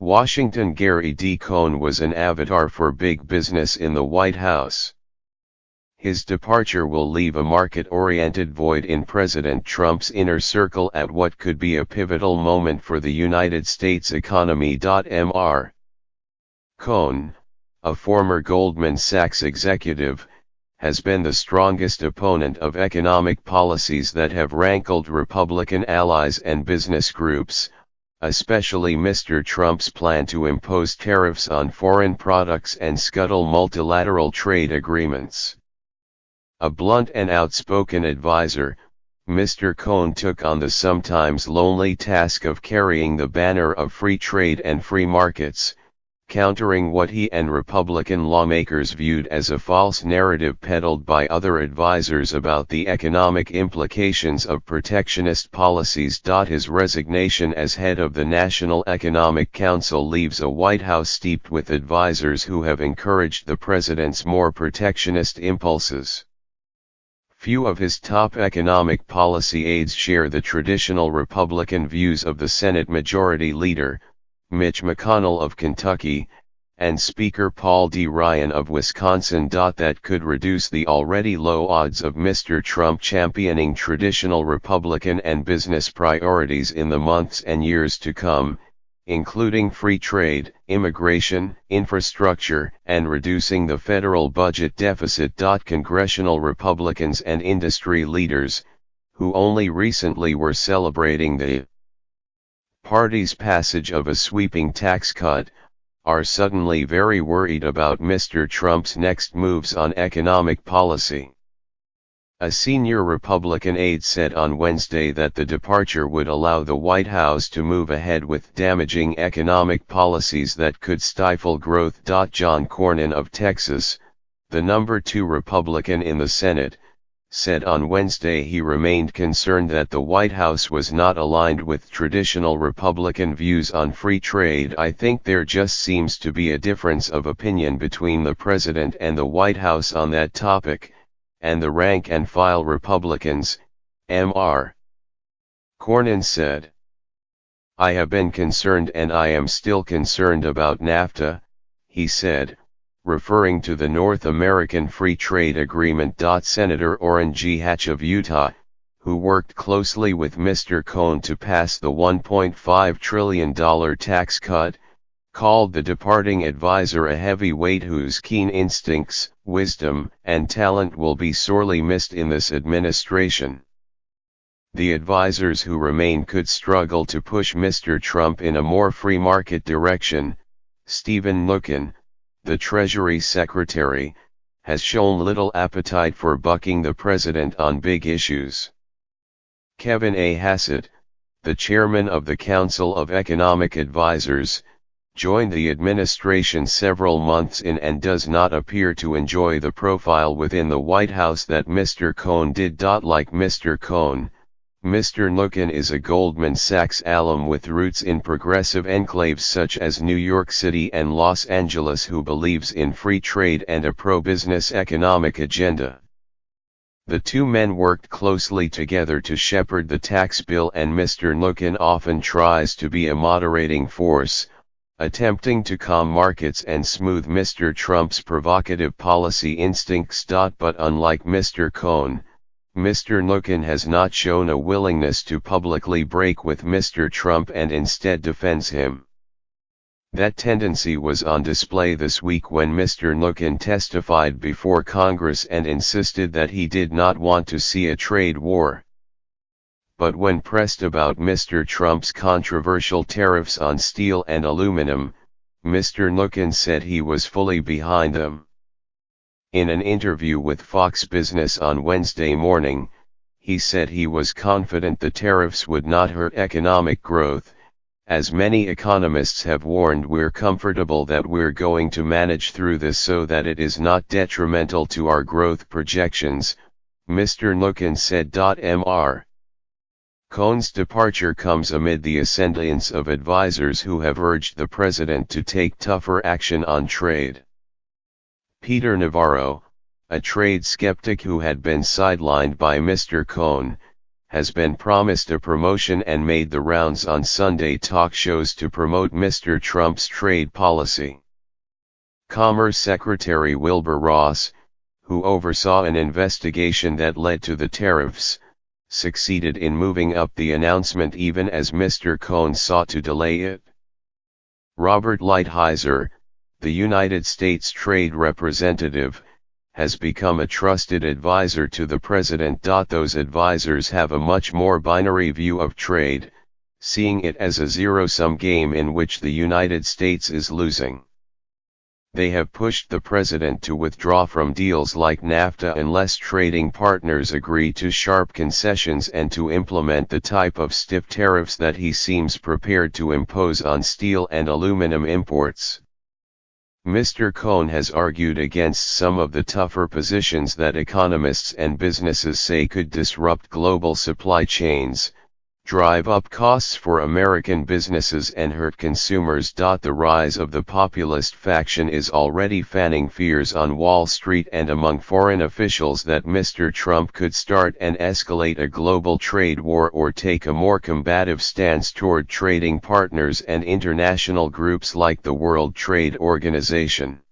Washington. Gary D. Cohn was an avatar for big business in the White House. His departure will leave a market-oriented void in President Trump's inner circle at what could be a pivotal moment for the United States economy. Mr. Cohn, a former Goldman Sachs executive, has been the strongest opponent of economic policies that have rankled Republican allies and business groups, especially Mr. Trump's plan to impose tariffs on foreign products and scuttle multilateral trade agreements. A blunt and outspoken advisor, Mr. Cohn took on the sometimes lonely task of carrying the banner of free trade and free markets, countering what he and Republican lawmakers viewed as a false narrative peddled by other advisors about the economic implications of protectionist policies. His resignation as head of the National Economic Council leaves a White House steeped with advisors who have encouraged the president's more protectionist impulses. Few of his top economic policy aides share the traditional Republican views of the Senate Majority Leader, Mitch McConnell of Kentucky, and Speaker Paul D. Ryan of Wisconsin. That could reduce the already low odds of Mr. Trump championing traditional Republican and business priorities in the months and years to come, including free trade, immigration, infrastructure, and reducing the federal budget deficit. Congressional Republicans and industry leaders, who only recently were celebrating the party's passage of a sweeping tax cut, are suddenly very worried about Mr. Trump's next moves on economic policy. A senior Republican aide said on Wednesday that the departure would allow the White House to move ahead with damaging economic policies that could stifle growth. John Cornyn of Texas, the number 2 Republican in the Senate, said on Wednesday he remained concerned that the White House was not aligned with traditional Republican views on free trade. I think there just seems to be a difference of opinion between the president and the White House on that topic, and the rank-and-file Republicans, Mr. Cornyn said. I have been concerned and I am still concerned about NAFTA, he said, referring to the North American Free Trade Agreement. Senator Orrin G. Hatch of Utah, who worked closely with Mr. Cohn to pass the $1.5 trillion tax cut, called the departing advisor a heavyweight whose keen instincts, wisdom, and talent will be sorely missed in this administration. The advisors who remain could struggle to push Mr. Trump in a more free market direction. Stephen Mnuchin, the Treasury Secretary, has shown little appetite for bucking the president on big issues. Kevin A. Hassett, the chairman of the Council of Economic Advisers, joined the administration several months in and does not appear to enjoy the profile within the White House that Mr. Cohn did. Like Mr. Cohn, Mr. Mnuchin is a Goldman Sachs alum with roots in progressive enclaves such as New York City and Los Angeles who believes in free trade and a pro-business economic agenda. The two men worked closely together to shepherd the tax bill, and Mr. Mnuchin often tries to be a moderating force, attempting to calm markets and smooth Mr. Trump's provocative policy instincts. But unlike Mr. Cohn, Mr. Mnuchin has not shown a willingness to publicly break with Mr. Trump and instead defends him. That tendency was on display this week when Mr. Mnuchin testified before Congress and insisted that he did not want to see a trade war. But when pressed about Mr. Trump's controversial tariffs on steel and aluminum, Mr. Mnuchin said he was fully behind them. In an interview with Fox Business on Wednesday morning, he said he was confident the tariffs would not hurt economic growth. As many economists have warned, we're comfortable that we're going to manage through this so that it is not detrimental to our growth projections, Mr. Mnuchin said. Mr. Cohn's departure comes amid the ascendance of advisors who have urged the president to take tougher action on trade. Peter Navarro, a trade skeptic who had been sidelined by Mr. Cohn, has been promised a promotion and made the rounds on Sunday talk shows to promote Mr. Trump's trade policy. Commerce Secretary Wilbur Ross, who oversaw an investigation that led to the tariffs, succeeded in moving up the announcement even as Mr. Cohns sought to delay it. Robert Lighthizer, the United States Trade Representative, has become a trusted advisor to the president. Those advisors have a much more binary view of trade, seeing it as a zero-sum game in which the United States is losing. They have pushed the president to withdraw from deals like NAFTA unless trading partners agree to sharp concessions and to implement the type of stiff tariffs that he seems prepared to impose on steel and aluminum imports. Mr. Cohn has argued against some of the tougher positions that economists and businesses say could disrupt global supply chains, drive up costs for American businesses and hurt consumers. The rise of the populist faction is already fanning fears on Wall Street and among foreign officials that Mr. Trump could start and escalate a global trade war or take a more combative stance toward trading partners and international groups like the World Trade Organization.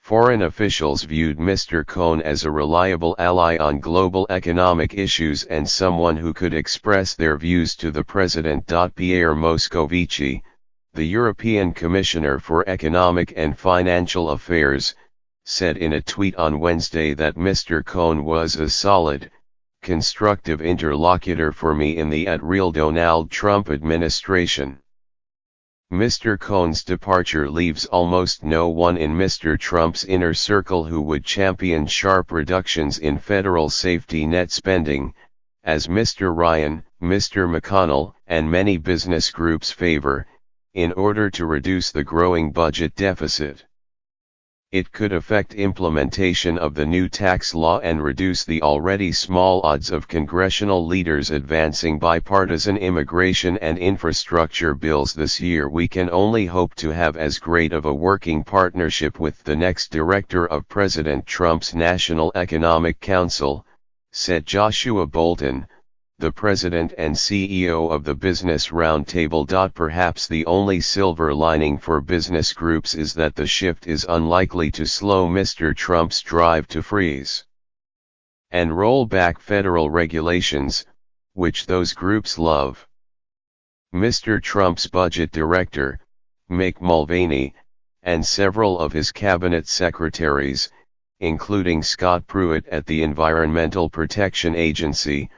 Foreign officials viewed Mr. Cohn as a reliable ally on global economic issues and someone who could express their views to the president. Pierre Moscovici, the European Commissioner for Economic and Financial Affairs, said in a tweet on Wednesday that Mr. Cohn was a solid, constructive interlocutor for me in the real Donald Trump administration. Mr. Cohn's departure leaves almost no one in Mr. Trump's inner circle who would champion sharp reductions in federal safety net spending, as Mr. Ryan, Mr. McConnell, and many business groups favor, in order to reduce the growing budget deficit. It could affect implementation of the new tax law and reduce the already small odds of congressional leaders advancing bipartisan immigration and infrastructure bills this year. We can only hope to have as great of a working partnership with the next director of President Trump's National Economic Council, said Joshua Bolten, the president and CEO of the Business Roundtable. Perhaps the only silver lining for business groups is that the shift is unlikely to slow Mr. Trump's drive to freeze and roll back federal regulations, which those groups love. Mr. Trump's budget director, Mick Mulvaney, and several of his cabinet secretaries, including Scott Pruitt at the Environmental Protection Agency,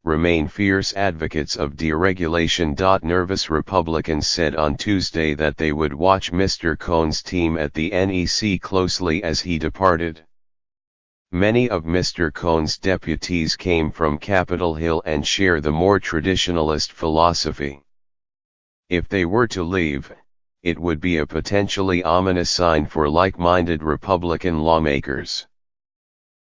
remain fierce advocates of deregulation. Nervous Republicans said on Tuesday that they would watch Mr. Cohn's team at the NEC closely as he departed. Many of Mr. Cohn's deputies came from Capitol Hill and share the more traditionalist philosophy. If they were to leave, it would be a potentially ominous sign for like-minded Republican lawmakers.